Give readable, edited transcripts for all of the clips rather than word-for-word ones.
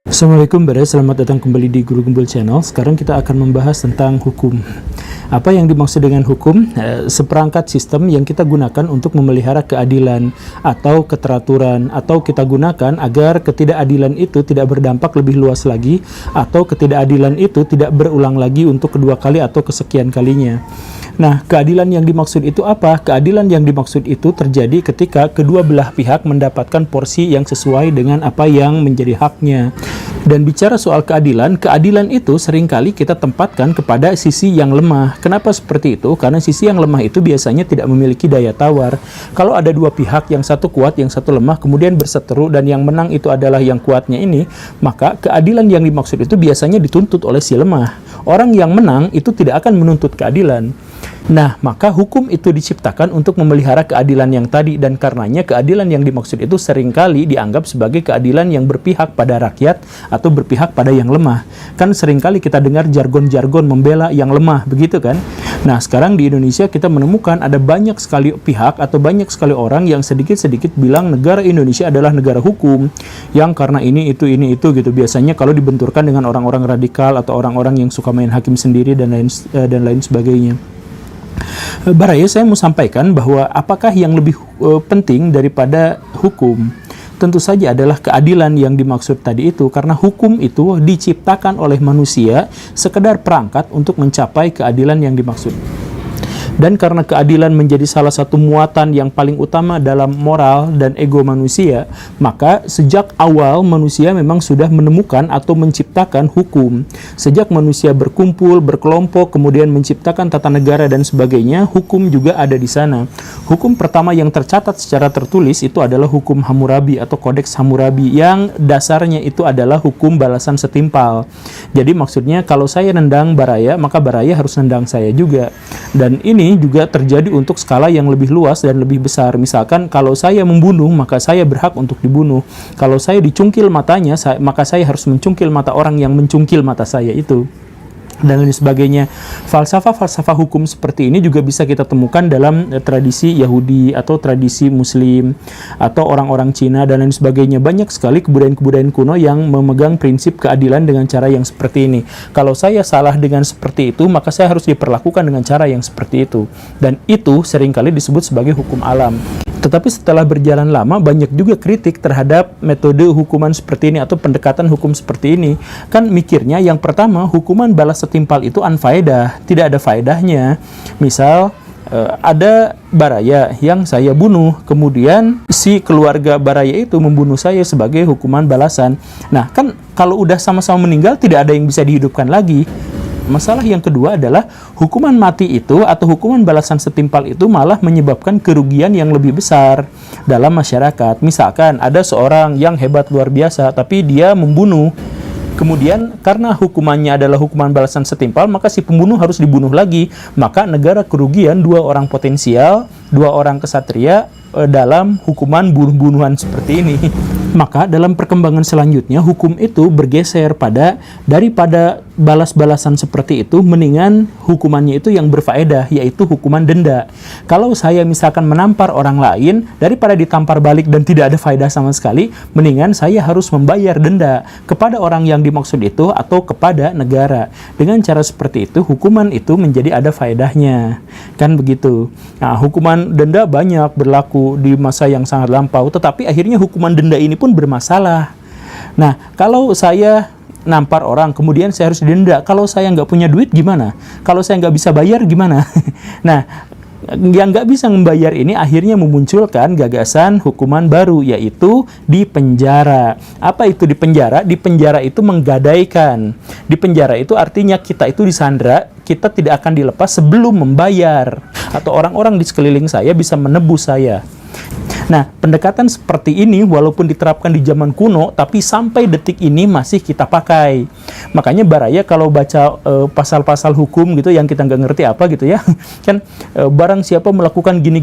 Assalamualaikum Bara, selamat datang kembali di Guru Gembul Channel. Sekarang kita akan membahas tentang hukum. Apa yang dimaksud dengan hukum? Seperangkat sistem yang kita gunakan untuk memelihara keadilan atau keteraturan, atau kita gunakan agar ketidakadilan itu tidak berdampak lebih luas lagi, atau ketidakadilan itu tidak berulang lagi untuk kedua kali atau kesekian kalinya. Nah, keadilan yang dimaksud itu apa? Keadilan yang dimaksud itu terjadi ketika kedua belah pihak mendapatkan porsi yang sesuai dengan apa yang menjadi haknya. Dan bicara soal keadilan, keadilan itu seringkali kita tempatkan kepada sisi yang lemah. Kenapa seperti itu? Karena sisi yang lemah itu biasanya tidak memiliki daya tawar. Kalau ada dua pihak, yang satu kuat, yang satu lemah, kemudian berseteru dan yang menang itu adalah yang kuatnya ini, maka keadilan yang dimaksud itu biasanya dituntut oleh si lemah. Orang yang menang itu tidak akan menuntut keadilan. Nah, maka hukum itu diciptakan untuk memelihara keadilan yang tadi, dan karenanya keadilan yang dimaksud itu seringkali dianggap sebagai keadilan yang berpihak pada rakyat atau berpihak pada yang lemah. Kan seringkali kita dengar jargon-jargon membela yang lemah, begitu kan? Nah, sekarang di Indonesia kita menemukan ada banyak sekali pihak atau banyak sekali orang yang sedikit-sedikit bilang negara Indonesia adalah negara hukum, yang karena ini itu gitu. Biasanya kalau dibenturkan dengan orang-orang radikal atau orang-orang yang suka main hakim sendiri dan lain sebagainya. Baraya, saya mau sampaikan bahwa apakah yang lebih penting daripada hukum? Tentu saja adalah keadilan yang dimaksud tadi itu, karena hukum itu diciptakan oleh manusia sekedar perangkat untuk mencapai keadilan yang dimaksud. Dan karena keadilan menjadi salah satu muatan yang paling utama dalam moral dan ego manusia, maka sejak awal manusia memang sudah menemukan atau menciptakan hukum. Sejak manusia berkumpul, berkelompok, kemudian menciptakan tata negara dan sebagainya, hukum juga ada di sana. Hukum pertama yang tercatat secara tertulis itu adalah hukum Hammurabi atau Kodeks Hammurabi, yang dasarnya itu adalah hukum balasan setimpal. Jadi maksudnya kalau saya nendang Baraya, maka Baraya harus nendang saya juga. Dan ini juga terjadi untuk skala yang lebih luas dan lebih besar. Misalkan kalau saya membunuh, maka saya berhak untuk dibunuh. Kalau saya dicungkil matanya, maka saya harus mencungkil mata orang yang mencungkil mata saya itu, dan lain sebagainya. Falsafah hukum seperti ini juga bisa kita temukan dalam tradisi Yahudi atau tradisi Muslim atau orang-orang Cina dan lain sebagainya. Banyak sekali kebudayaan-kebudayaan kuno yang memegang prinsip keadilan dengan cara yang seperti ini. Kalau saya salah dengan seperti itu, maka saya harus diperlakukan dengan cara yang seperti itu. Dan itu seringkali disebut sebagai hukum alam. Tetapi setelah berjalan lama, banyak juga kritik terhadap metode hukuman seperti ini atau pendekatan hukum seperti ini. Kan mikirnya yang pertama, hukuman balas setimpal itu unfaedah, tidak ada faedahnya. Misal, ada Baraya yang saya bunuh, kemudian si keluarga Baraya itu membunuh saya sebagai hukuman balasan. Nah, kan kalau udah sama-sama meninggal, tidak ada yang bisa dihidupkan lagi. Masalah yang kedua adalah hukuman mati itu atau hukuman balasan setimpal itu malah menyebabkan kerugian yang lebih besar dalam masyarakat. Misalkan ada seorang yang hebat luar biasa tapi dia membunuh. Kemudian karena hukumannya adalah hukuman balasan setimpal, maka si pembunuh harus dibunuh lagi. Maka negara kerugian dua orang potensial, dua orang kesatria dalam hukuman bunuh-bunuhan seperti ini. Maka dalam perkembangan selanjutnya hukum itu bergeser pada daripada balas-balasan seperti itu, mendingan hukumannya itu yang berfaedah, yaitu hukuman denda. Kalau saya misalkan menampar orang lain, daripada ditampar balik dan tidak ada faedah sama sekali, mendingan saya harus membayar denda kepada orang yang dimaksud itu atau kepada negara. Dengan cara seperti itu, hukuman itu menjadi ada faedahnya. Kan begitu. Nah, hukuman denda banyak berlaku di masa yang sangat lampau, tetapi akhirnya hukuman denda ini pun bermasalah. Nah, kalau saya nampar orang, kemudian saya harus didenda. Kalau saya nggak punya duit gimana? Kalau saya nggak bisa bayar gimana? Nah, yang nggak bisa membayar ini akhirnya memunculkan gagasan hukuman baru, yaitu di penjara. Apa itu di penjara? Di penjara itu menggadaikan. Di penjara itu artinya kita itu disandra, kita tidak akan dilepas sebelum membayar. Atau orang-orang di sekeliling saya bisa menebus saya. Nah, pendekatan seperti ini walaupun diterapkan di zaman kuno, tapi sampai detik ini masih kita pakai. Makanya Baraya kalau baca pasal-pasal hukum gitu yang kita nggak ngerti apa gitu ya, kan barang siapa melakukan gini,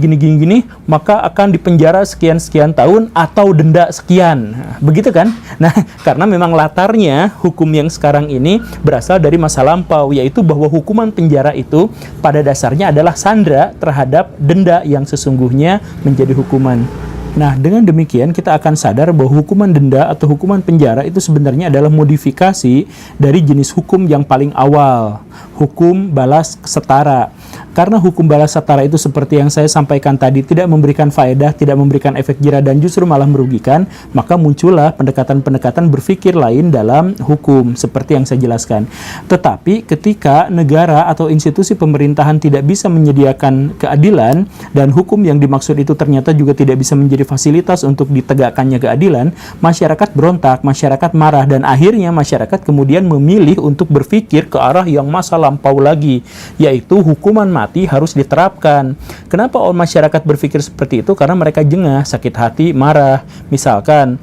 maka akan dipenjara sekian-sekian tahun atau denda sekian. Nah, begitu kan? Nah, karena memang latarnya hukum yang sekarang ini berasal dari masa lampau, yaitu bahwa hukuman penjara itu pada dasarnya adalah sandra terhadap denda yang sesungguhnya menjadi hukuman. Nah, dengan demikian kita akan sadar bahwa hukuman denda atau hukuman penjara itu sebenarnya adalah modifikasi dari jenis hukum yang paling awal, hukum balas setara. Karena hukum balas setara itu seperti yang saya sampaikan tadi tidak memberikan faedah, tidak memberikan efek jera dan justru malah merugikan, maka muncullah pendekatan-pendekatan berpikir lain dalam hukum seperti yang saya jelaskan. Tetapi ketika negara atau institusi pemerintahan tidak bisa menyediakan keadilan dan hukum yang dimaksud itu ternyata juga tidak bisa menjadi fasilitas untuk ditegakkannya keadilan, masyarakat berontak, masyarakat marah, dan akhirnya masyarakat kemudian memilih untuk berpikir ke arah yang masa lampau lagi, yaitu hukuman mati harus diterapkan. Kenapa masyarakat berpikir seperti itu? Karena mereka jengah, sakit hati, marah. Misalkan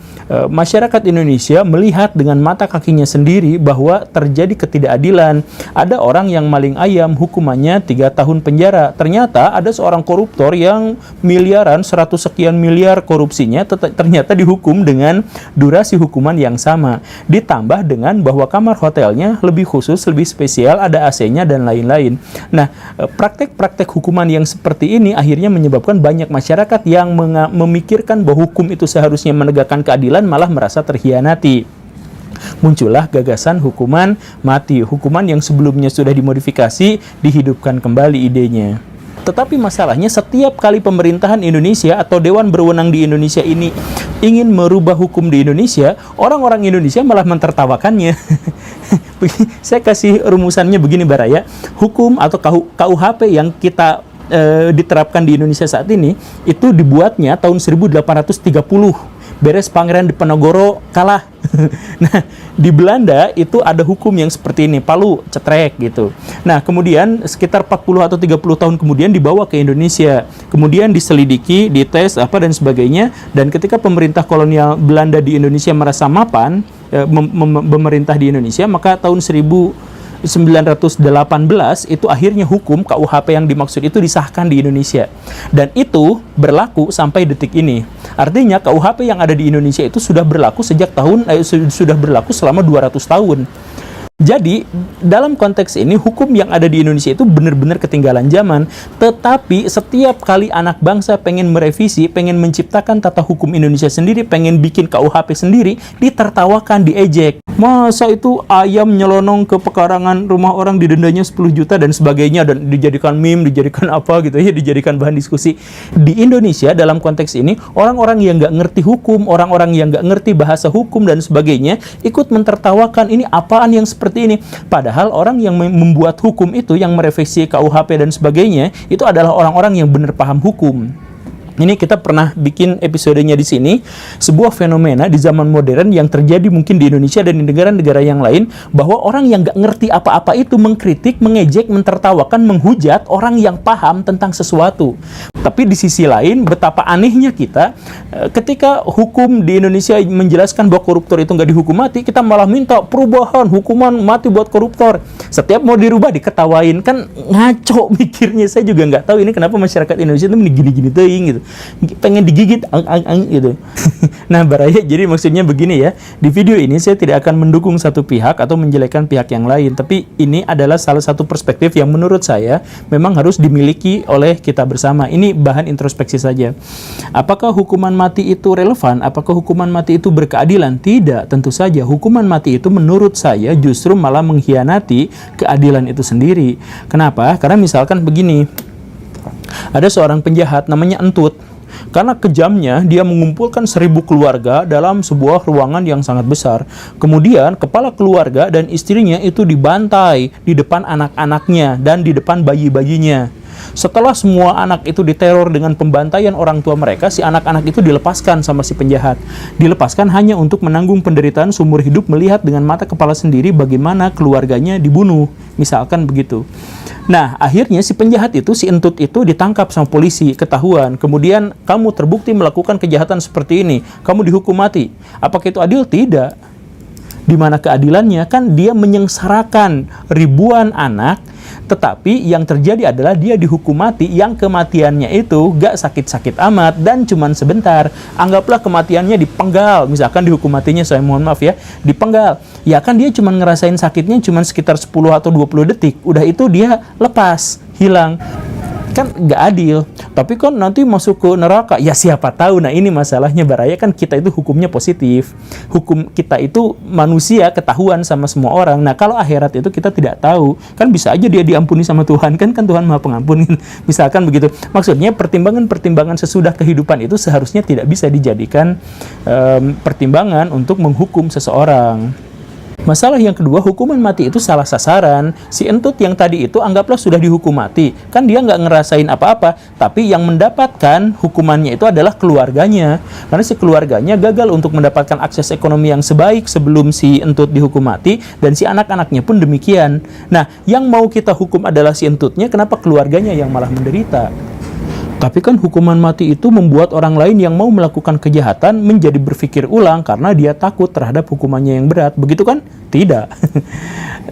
masyarakat Indonesia melihat dengan mata kakinya sendiri bahwa terjadi ketidakadilan. Ada orang yang maling ayam, hukumannya 3 tahun penjara. Ternyata ada seorang koruptor yang miliaran, 100 sekian miliar korupsinya, ternyata dihukum dengan durasi hukuman yang sama. Ditambah dengan bahwa kamar hotelnya lebih khusus, lebih spesial, ada AC-nya dan lain-lain. Nah, praktek-praktek hukuman yang seperti ini akhirnya menyebabkan banyak masyarakat yang memikirkan bahwa hukum itu seharusnya menegakkan keadilan malah merasa terhianati. Muncullah gagasan hukuman mati, hukuman yang sebelumnya sudah dimodifikasi, dihidupkan kembali idenya. Tetapi masalahnya setiap kali pemerintahan Indonesia atau dewan berwenang di Indonesia ini ingin merubah hukum di Indonesia, orang-orang Indonesia malah mentertawakannya. Saya kasih rumusannya begini Baraya, hukum atau KUHP yang kita diterapkan di Indonesia saat ini itu dibuatnya tahun 1830. Beres Pangeran Diponegoro kalah. Nah, di Belanda itu ada hukum yang seperti ini, palu, cetrek gitu. Nah, kemudian sekitar 40 atau 30 tahun kemudian dibawa ke Indonesia. Kemudian diselidiki, dites, apa dan sebagainya. Dan ketika pemerintah kolonial Belanda di Indonesia merasa mapan, memerintah di Indonesia, maka tahun 1918 itu akhirnya hukum KUHP yang dimaksud itu disahkan di Indonesia. Dan itu berlaku sampai detik ini. Artinya KUHP yang ada di Indonesia itu sudah berlaku sudah berlaku selama 200 tahun. Jadi, dalam konteks ini, hukum yang ada di Indonesia itu benar-benar ketinggalan zaman. Tetapi, setiap kali anak bangsa pengen merevisi, pengen menciptakan tata hukum Indonesia sendiri, pengen bikin KUHP sendiri, ditertawakan, diejek. Masa itu ayam nyelonong ke pekarangan rumah orang didendanya 10 juta dan sebagainya, dan dijadikan meme, dijadikan apa gitu ya, dijadikan bahan diskusi. Di Indonesia, dalam konteks ini, orang-orang yang nggak ngerti hukum, orang-orang yang nggak ngerti bahasa hukum dan sebagainya, ikut mentertawakan, ini apaan yang seperti ini. Padahal orang yang membuat hukum itu, yang merevisi KUHP dan sebagainya, itu adalah orang-orang yang benar paham hukum. Ini kita pernah bikin episodenya di sini, sebuah fenomena di zaman modern yang terjadi mungkin di Indonesia dan di negara-negara yang lain, bahwa orang yang nggak ngerti apa-apa itu mengkritik, mengejek, mentertawakan, menghujat orang yang paham tentang sesuatu. Tapi di sisi lain, betapa anehnya kita, ketika hukum di Indonesia menjelaskan bahwa koruptor itu nggak dihukum mati, kita malah minta perubahan hukuman mati buat koruptor. Setiap mau dirubah diketawain, kan ngaco mikirnya. Saya juga nggak tahu ini kenapa masyarakat Indonesia itu gini-gini teing gitu. Pengen digigit gitu. Nah, Baraya, jadi maksudnya begini ya, di video ini saya tidak akan mendukung satu pihak atau menjelekkan pihak yang lain, tapi ini adalah salah satu perspektif yang menurut saya memang harus dimiliki oleh kita bersama. Ini bahan introspeksi saja. Apakah hukuman mati itu relevan? Apakah hukuman mati itu berkeadilan? Tidak, tentu saja. Hukuman mati itu menurut saya justru malah mengkhianati keadilan itu sendiri. Kenapa? Karena misalkan begini, ada seorang penjahat namanya Entut. Karena kejamnya, dia mengumpulkan 1000 keluarga dalam sebuah ruangan yang sangat besar. Kemudian, kepala keluarga dan istrinya itu dibantai di depan anak-anaknya dan di depan bayi-bayinya. Setelah semua anak itu diteror dengan pembantaian orang tua mereka, si anak-anak itu dilepaskan sama si penjahat. Dilepaskan hanya untuk menanggung penderitaan seumur hidup melihat dengan mata kepala sendiri bagaimana keluarganya dibunuh. Misalkan begitu. Nah, akhirnya si penjahat itu, si Entut itu ditangkap sama polisi, ketahuan. Kemudian, kamu terbukti melakukan kejahatan seperti ini. Kamu dihukum mati. Apakah itu adil? Tidak. Di mana keadilannya? Kan dia menyengsarakan ribuan anak, tetapi yang terjadi adalah dia dihukum mati yang kematiannya itu gak sakit-sakit amat dan cuman sebentar. Anggaplah kematiannya dipenggal, misalkan dihukum matinya, saya mohon maaf ya, dipenggal. Ya kan dia cuman ngerasain sakitnya cuman sekitar 10 atau 20 detik. Udah itu dia lepas, hilang. Kan nggak adil. Tapi kan nanti masuk ke neraka. Ya siapa tahu. Nah ini masalahnya Baraya, kan kita itu hukumnya positif. Hukum kita itu manusia ketahuan sama semua orang. Nah kalau akhirat itu kita tidak tahu. Kan bisa aja dia diampuni sama Tuhan. Kan Tuhan Maha Pengampun. Misalkan begitu. Maksudnya pertimbangan-pertimbangan sesudah kehidupan itu seharusnya tidak bisa dijadikan pertimbangan untuk menghukum seseorang. Masalah yang kedua, hukuman mati itu salah sasaran. Si entut yang tadi itu anggaplah sudah dihukum mati. Kan dia nggak ngerasain apa-apa. Tapi yang mendapatkan hukumannya itu adalah keluarganya. Karena si keluarganya gagal untuk mendapatkan akses ekonomi yang sebaik sebelum si entut dihukum mati. Dan si anak-anaknya pun demikian. Nah, yang mau kita hukum adalah si entutnya. Kenapa keluarganya yang malah menderita? Tapi kan hukuman mati itu membuat orang lain yang mau melakukan kejahatan menjadi berpikir ulang karena dia takut terhadap hukumannya yang berat. Begitu kan? Tidak.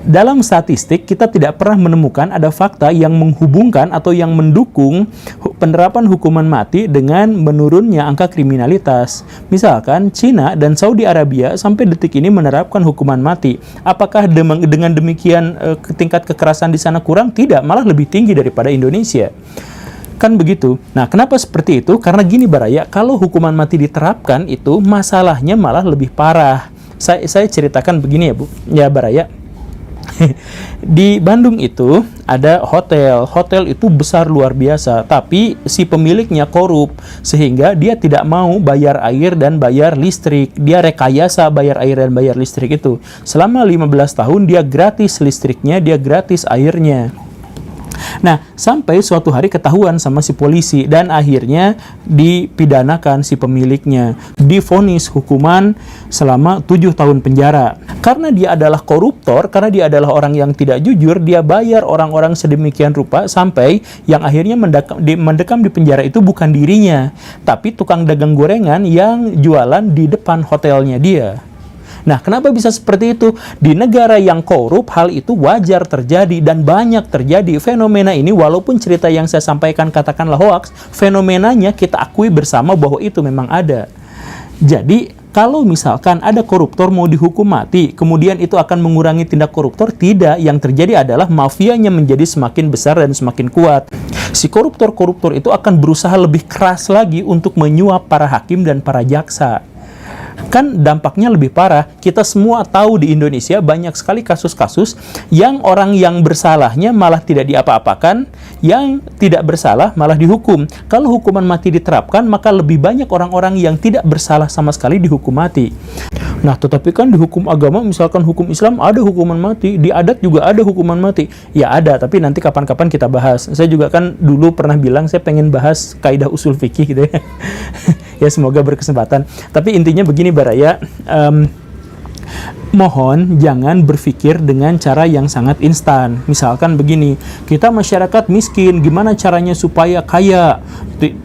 Dalam statistik, kita tidak pernah menemukan ada fakta yang menghubungkan atau yang mendukung penerapan hukuman mati dengan menurunnya angka kriminalitas. Misalkan, Cina dan Saudi Arabia sampai detik ini menerapkan hukuman mati. Apakah dengan demikian tingkat kekerasan di sana kurang? Tidak, malah lebih tinggi daripada Indonesia. Kan begitu. Nah, kenapa seperti itu? Karena gini Baraya, kalau hukuman mati diterapkan itu masalahnya malah lebih parah. Saya ceritakan begini ya Bu, ya Baraya. Di Bandung itu ada hotel. Hotel itu besar luar biasa, tapi si pemiliknya korup sehingga dia tidak mau bayar air dan bayar listrik. Dia rekayasa bayar air dan bayar listrik itu. Selama 15 tahun dia gratis listriknya, dia gratis airnya. Nah, sampai suatu hari ketahuan sama si polisi dan akhirnya dipidanakan si pemiliknya. Divonis hukuman selama 7 tahun penjara. Karena dia adalah koruptor, karena dia adalah orang yang tidak jujur, dia bayar orang-orang sedemikian rupa sampai yang akhirnya mendekam di penjara itu bukan dirinya, tapi tukang dagang gorengan yang jualan di depan hotelnya dia. Nah, kenapa bisa seperti itu? Di negara yang korup, hal itu wajar terjadi dan banyak terjadi. Fenomena ini, walaupun cerita yang saya sampaikan katakanlah hoax, fenomenanya kita akui bersama bahwa itu memang ada. Jadi, kalau misalkan ada koruptor mau dihukum mati, kemudian itu akan mengurangi tindak koruptor, tidak. Yang terjadi adalah mafianya menjadi semakin besar dan semakin kuat. Si koruptor-koruptor itu akan berusaha lebih keras lagi untuk menyuap para hakim dan para jaksa. Kan dampaknya lebih parah. Kita semua tahu di Indonesia banyak sekali kasus-kasus yang orang yang bersalahnya malah tidak diapa-apakan, yang tidak bersalah malah dihukum. Kalau hukuman mati diterapkan, maka lebih banyak orang-orang yang tidak bersalah sama sekali dihukum mati. Nah, tetapi kan di hukum agama, misalkan hukum Islam ada hukuman mati, di adat juga ada hukuman mati. Ya ada, tapi nanti kapan-kapan kita bahas. Saya juga kan dulu pernah bilang saya pengen bahas kaidah usul fikih gitu ya. Ya semoga berkesempatan. Tapi intinya begini Baraya, mohon jangan berpikir dengan cara yang sangat instan. Misalkan begini, kita masyarakat miskin, gimana caranya supaya kaya?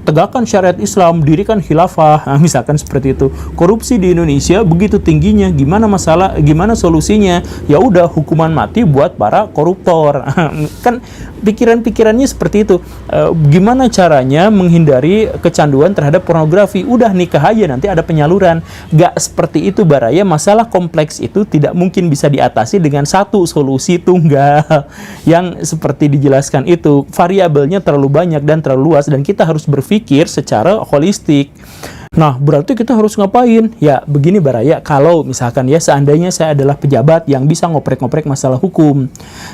Tegakkan syariat Islam, dirikan khilafah. Nah, misalkan seperti itu. Korupsi di Indonesia begitu tingginya, gimana solusinya? Ya udah hukuman mati buat para koruptor. Kan pikiran-pikirannya seperti itu. Gimana caranya menghindari kecanduan terhadap pornografi? Udah nikah aja, nanti ada penyaluran. Gak seperti itu Baraya. Masalah kompleks itu tidak mungkin bisa diatasi dengan satu solusi tunggal yang seperti dijelaskan itu. Variabelnya terlalu banyak dan terlalu luas, dan kita harus berpikir secara holistik. Nah, berarti kita harus ngapain? Ya, begini Baraya, kalau misalkan ya seandainya saya adalah pejabat yang bisa ngoprek-ngoprek masalah hukum.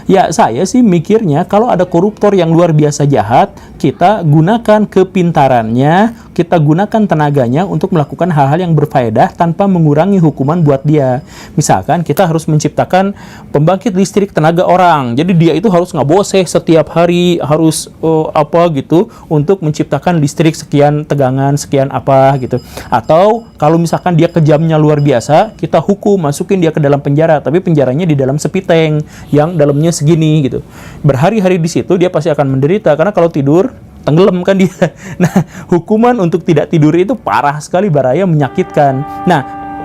Ya, saya sih mikirnya kalau ada koruptor yang luar biasa jahat, kita gunakan kepintarannya, kita gunakan tenaganya untuk melakukan hal-hal yang berfaedah tanpa mengurangi hukuman buat dia. Misalkan kita harus menciptakan pembangkit listrik tenaga orang. Jadi dia itu harus ngaboseh setiap hari, harus apa gitu untuk menciptakan listrik sekian tegangan, sekian apa gitu. Atau kalau misalkan dia kejamnya luar biasa, kita hukum, masukin dia ke dalam penjara, tapi penjaranya di dalam sepiteng yang dalamnya segini gitu. Berhari-hari di situ dia pasti akan menderita karena kalau tidur tenggelam kan dia. Nah, hukuman untuk tidak tidur itu parah sekali Baraya, menyakitkan. Nah,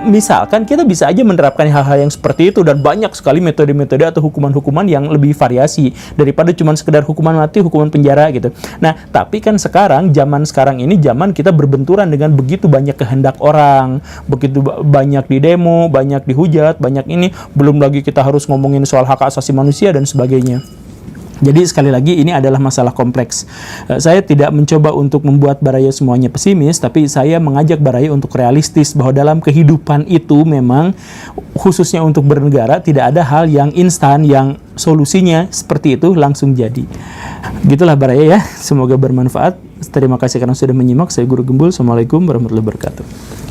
misalkan kita bisa aja menerapkan hal-hal yang seperti itu, dan banyak sekali metode-metode atau hukuman-hukuman yang lebih variasi daripada cuma sekedar hukuman mati, hukuman penjara gitu. Nah, tapi kan zaman sekarang ini zaman kita berbenturan dengan begitu banyak kehendak orang, begitu banyak di demo, banyak dihujat, banyak ini, belum lagi kita harus ngomongin soal hak asasi manusia dan sebagainya. Jadi sekali lagi ini adalah masalah kompleks. Saya tidak mencoba untuk membuat Baraya semuanya pesimis, tapi saya mengajak Baraya untuk realistis bahwa dalam kehidupan itu memang khususnya untuk bernegara tidak ada hal yang instan yang solusinya seperti itu langsung jadi. Gitulah Baraya ya. Semoga bermanfaat. Terima kasih karena sudah menyimak. Saya Guru Gembul. Assalamualaikum warahmatullahi wabarakatuh.